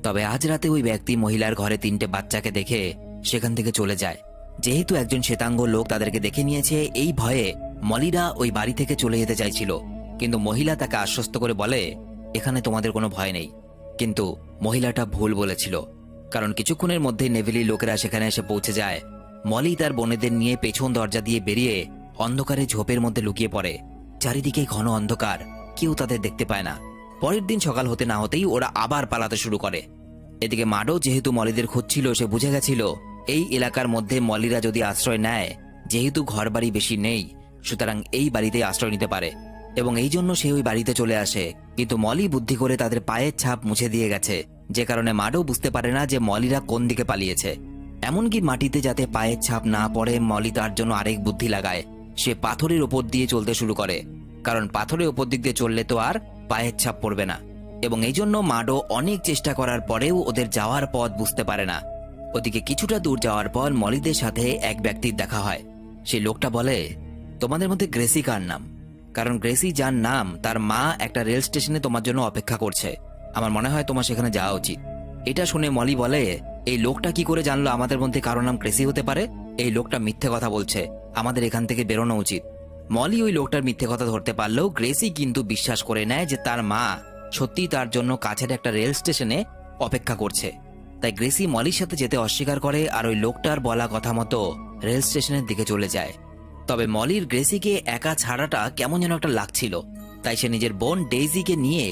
তবে আজ রাতে ওই ব্যক্তি মহিলার ঘরে 3টে বাচ্চাকে দেখে সেখান থেকে চলে যায়। যেহেতু একজন শ্বেতাঙ্গ লোক তাদেরকে দেখে নিয়েছে, এই ভয়ে মলিরা ওই বাড়ি থেকে চলে যেতে চাইছিল, কিন্তু মহিলা তাকে আশ্বস্ত করে বলে এখানে তোমাদের কোনো ভয় নেই। কিন্তু মহিলাটা ভুল বলেছিল, কারণ কিছুক্ষণের মধ্যে নেভিলি লোকেরা সেখানে এসে পৌঁছে যায়। মলি তার বোনেদের নিয়ে পেছন দরজা দিয়ে বেরিয়ে অন্ধকারে ঝোপের মধ্যে লুকিয়ে পড়ে। চারিদিকে ঘন অন্ধকার, কেউ তাদের দেখতে পায় না। পরের দিন সকাল হতে না হতেই ওরা আবার পালাতে শুরু করে। এদিকে মাডো যেহেতু মলিদের খুঁজছিল, সে বুঝে গেছিল এই এলাকার মধ্যে মলিরা যদি আশ্রয় নেয়, যেহেতু ঘরবাড়ি বেশি নেই, সুতরাং এই বাড়িতে আশ্রয় নিতে পারে, এবং এই জন্য সে ওই বাড়িতে চলে আসে। কিন্তু মলি বুদ্ধি করে তাদের পায়ের ছাপ মুছে দিয়ে গেছে, যে কারণে মাডো বুঝতে পারে না যে মলিরা কোন দিকে পালিয়েছে। এমনকি মাটিতে যাতে পায়ের ছাপ না পড়ে, মলি তার জন্য আরেক বুদ্ধি লাগায়। সে পাথরের ওপর দিয়ে চলতে শুরু করে, কারণ পাথরের ওপর দিক দিয়ে চললে তো আর পায়ের ছাপ পড়বে না। এবং এই জন্য মাডো অনেক চেষ্টা করার পরেও ওদের যাওয়ার পথ বুঝতে পারে না। ওদিকে কিছুটা দূর যাওয়ার পর মলিদের সাথে এক ব্যক্তির দেখা হয়। সেই লোকটা বলে, তোমাদের মধ্যে গ্রেসি কার নাম? কারণ গ্রেসি যার নাম, তার মা একটা রেল স্টেশনে তোমার জন্য অপেক্ষা করছে। আমার মনে হয় তোমার সেখানে যাওয়া উচিত। এটা শুনে মলি বলে, এই লোকটা কি করে জানলো আমাদের মধ্যে কারো নাম গ্রেসি হতে পারে? এই লোকটা মিথ্যে কথা বলছে, আমাদের এখান থেকে বেরোনো উচিত। মলি ওই লোকটার মিথ্যে কথা ধরতে পারলেও গ্রেসি কিন্তু বিশ্বাস করে নেয় যে তার মা সত্যি তার জন্য কাছের একটা রেল স্টেশনে অপেক্ষা করছে। তাই গ্রেসি মলির সাথে যেতে অস্বীকার করে আর ওই লোকটার বলা কথা মতো রেল স্টেশনের দিকে চলে যায়। তবে মলির গ্রেসিকে একা ছাড়াটা কেমন যেন একটা লাগছিল, তাই সে নিজের বোন ডেইজিকে নিয়ে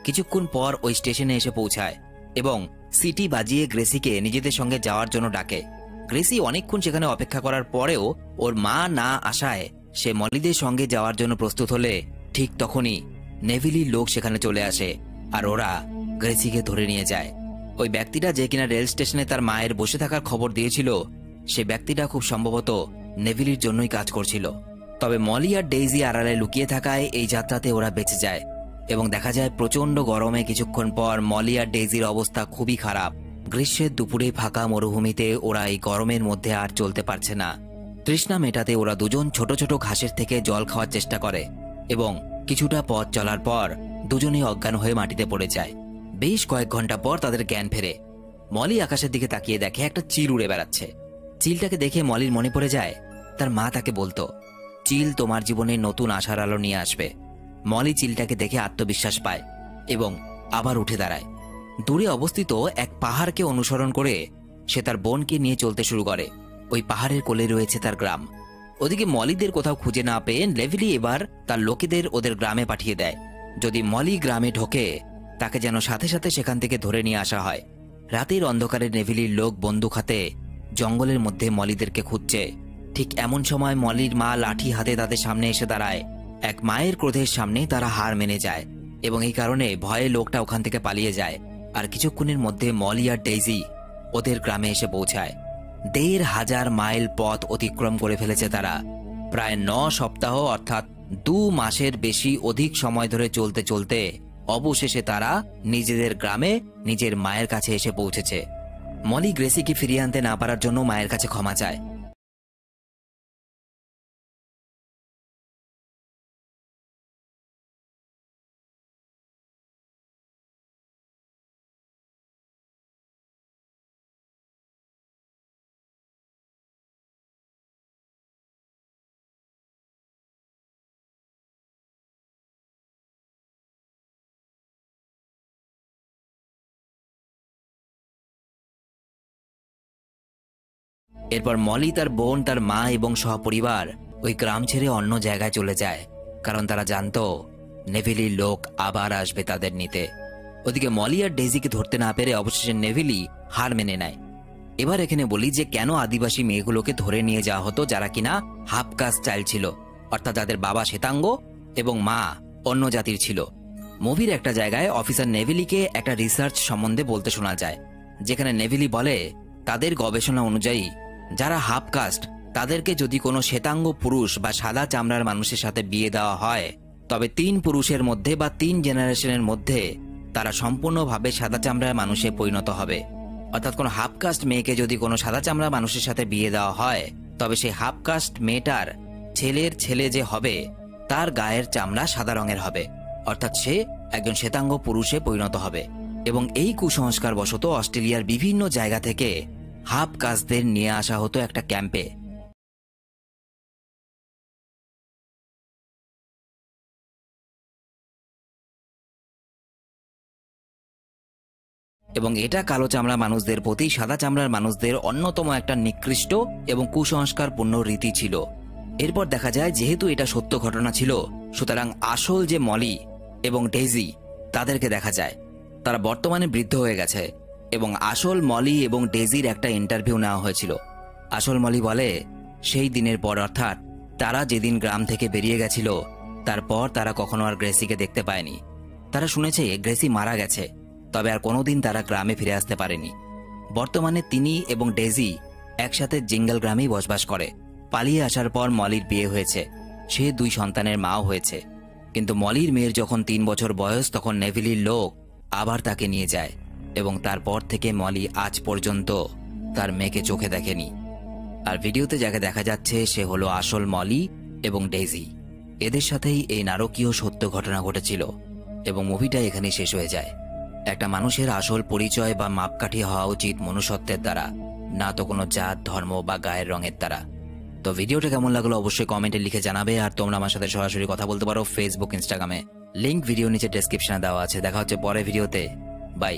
কিছুক্ষণ পর ওই স্টেশনে এসে পৌঁছায় এবং সিটি বাজিয়ে গ্রেসিকে নিজেদের সঙ্গে যাওয়ার জন্য ডাকে। গ্রেসি অনেকক্ষণ সেখানে অপেক্ষা করার পরেও ওর মা না আসায় সে মলিদের সঙ্গে যাওয়ার জন্য প্রস্তুত হলে ঠিক তখনই নেভিলির লোক সেখানে চলে আসে আর ওরা গ্রেসিকে ধরে নিয়ে যায়। ওই ব্যক্তিটা যে কিনা রেল স্টেশনে তার মায়ের বসে থাকার খবর দিয়েছিল, সে ব্যক্তিটা খুব সম্ভবত নেভিলির জন্যই কাজ করছিল। তবে মলি আর ডেইজি আড়ালে লুকিয়ে থাকায় এই যাত্রাতে ওরা বেঁচে যায় এবং দেখা যায় প্রচন্ড গরমে কিছুক্ষণ পর মলি আর ডেইজির অবস্থা খুবই খারাপ। গ্রীষ্মের দুপুরে ফাঁকা মরুভূমিতে ওরা এই গরমের মধ্যে আর চলতে পারছে না। তৃষ্ণা মেটাতে ওরা দুজন ছোট ছোট ঘাসের থেকে জল খাওয়ার চেষ্টা করে এবং কিছুটা পথ চলার পর দুজনেই অজ্ঞান হয়ে মাটিতে পড়ে যায়। বেশ কয়েক ঘন্টা পর তাদের জ্ঞান ফেরে। মলি আকাশের দিকে তাকিয়ে দেখে একটা চিল উড়ে বেড়াচ্ছে। চিলটাকে দেখে মলির মনে পড়ে যায় তার মা তাকে বলতো, চিল তোমার জীবনে নতুন আশার আলো নিয়ে আসবে। মলি চিলটাকে দেখে আত্মবিশ্বাস পায় এবং আবার উঠে দাঁড়ায়। দূরে অবস্থিত এক পাহাড়কে অনুসরণ করে সে তার বোনকে নিয়ে চলতে শুরু করে। ওই পাহাড়ের কোলে রয়েছে তার গ্রাম। ওদিকে মলিদের কোথাও খুঁজে না পেয়ে নেভিলি এবার তার লোকেদের ওদের গ্রামে পাঠিয়ে দেয়। যদি মলি গ্রামে ঢোকে তাকে যেন সাথে সাথে সেখান থেকে ধরে নিয়ে আসা হয়। রাতের অন্ধকারে নেভিলির লোক বন্দুক হাতে জঙ্গলের মধ্যে মলিদেরকে খুঁজছে। ঠিক এমন সময় মলির মা লাঠি হাতে তাদের সামনে এসে দাঁড়ায়। এক মায়ের ক্রোধের সামনে তারা হার মেনে যায় এবং এই কারণে ভয়ে লোকটা ওখান থেকে পালিয়ে যায়। আর কিছুক্ষণের মধ্যে মলি আর ডেইজি ওদের গ্রামে এসে পৌঁছায়। ১,৫০০ মাইল পথ অতিক্রম করে ফেলেছে তারা। প্রায় ৯ সপ্তাহ অর্থাৎ ২ মাসের বেশি অধিক সময় ধরে চলতে চলতে অবশেষে তারা নিজেদের গ্রামে নিজের মায়ের কাছে এসে পৌঁছেছে। মলি গ্রেসিকে ফিরিয়ে আনতে না পারার জন্য মায়ের কাছে ক্ষমা চায়। এরপর মলি, তার বোন, তার মা এবং সহপরিবার ওই গ্রাম ছেড়ে অন্য জায়গায় চলে যায়, কারণ তারা জানতো নেভিলির লোক আবার আসবে তাদের নিতে। ওদিকে মলি আর ডেইজিকে ধরতে না পেরে অবশেষে নেভিলি হার মেনে নেয়। এবার এখানে বলি যে কেন আদিবাসী মেয়েগুলোকে ধরে নিয়ে যাওয়া হতো যারা কিনা হাফ কাস্ট চাইল্ড ছিল, অর্থাৎ যাদের বাবা শ্বেতাঙ্গ এবং মা অন্য জাতির ছিল। মুভির একটা জায়গায় অফিসার নেভিলিকে একটা রিসার্চ সম্বন্ধে বলতে শোনা যায়, যেখানে নেভিলি বলে তাদের গবেষণা অনুযায়ী যারা হাফ কাস্ট তাদেরকে যদি কোনো শ্বেতাঙ্গ পুরুষ বা সাদা চামড়ার মানুষের সাথে বিয়ে দেওয়া হয়, তবে ৩ পুরুষের মধ্যে বা ৩ জেনারেশনের মধ্যে তারা সম্পূর্ণভাবে সাদা চামড়ার মানুষে পরিণত হবে। অর্থাৎ কোনো হাফ কাস্ট মেয়েকে যদি কোনো সাদা চামড়া মানুষের সাথে বিয়ে দেওয়া হয়, তবে সেই হাফ কাস্ট মেয়েটার ছেলের ছেলে যে হবে তার গায়ের চামড়া সাদা রঙের হবে, অর্থাৎ সে একজন শ্বেতাঙ্গ পুরুষে পরিণত হবে। এবং এই কুসংস্কার বশত অস্ট্রেলিয়ার বিভিন্ন জায়গা থেকে হাফ কাস্টদের নিয়ে আসা হতো একটা ক্যাম্পে। এবং এটা কালো চামড়া মানুষদের প্রতি সাদা চামড়ার মানুষদের অন্যতম একটা নিকৃষ্ট এবং কুসংস্কারপূর্ণ রীতি ছিল। এরপর দেখা যায় যেহেতু এটা সত্য ঘটনা ছিল, সুতরাং আসল যে মলি এবং ডেইজি তাদেরকে দেখা যায় তারা বর্তমানে বৃদ্ধ হয়ে গেছে। এবং আসল মলি এবং ডেইজির একটা ইন্টারভিউ নেওয়া হয়েছিল। আসল মলি বলে সেই দিনের পর, অর্থাৎ তারা যেদিন গ্রাম থেকে বেরিয়ে গেছিল তারপর তারা কখনো আর গ্রেসিকে দেখতে পায়নি। তারা শুনেছে গ্রেসি মারা গেছে, তবে আর কোনোদিন তারা গ্রামে ফিরে আসতে পারেনি। বর্তমানে তিনি এবং ডেইজি একসাথে জিঙ্গল গ্রামেই বসবাস করে। পালিয়ে আসার পর মলির বিয়ে হয়েছে, সে 2 সন্তানের মাও হয়েছে। কিন্তু মলির মেয়ের যখন 3 বছর বয়স তখন নেভিলির লোক আবার তাকে নিয়ে যায় এবং তারপর থেকে মলি আজ পর্যন্ত তার মেয়েকে চোখে দেখেনি। আর ভিডিওতে যাকে দেখা যাচ্ছে সে হলো আসল মলি এবং ডেইজি। এদের সাথেই এই নারকীয় সত্য ঘটনা ঘটেছিল এবং মুভিটা এখানেই শেষ হয়ে যায়। একটা মানুষের আসল পরিচয় বা মাপকাঠি হওয়া উচিত মনুষ্যত্বের দ্বারা, না তো কোনো জাত, ধর্ম বা গায়ের রঙের দ্বারা। তো ভিডিওটা কেমন লাগলো অবশ্যই কমেন্টে লিখে জানাবে। আর তোমরা আমার সাথে সরাসরি কথা বলতে পারো ফেসবুক, ইনস্টাগ্রামে। লিংক ভিডিও নিচে ডেসক্রিপশনে দেওয়া আছে। দেখা হচ্ছে পরের ভিডিওতে। বাই।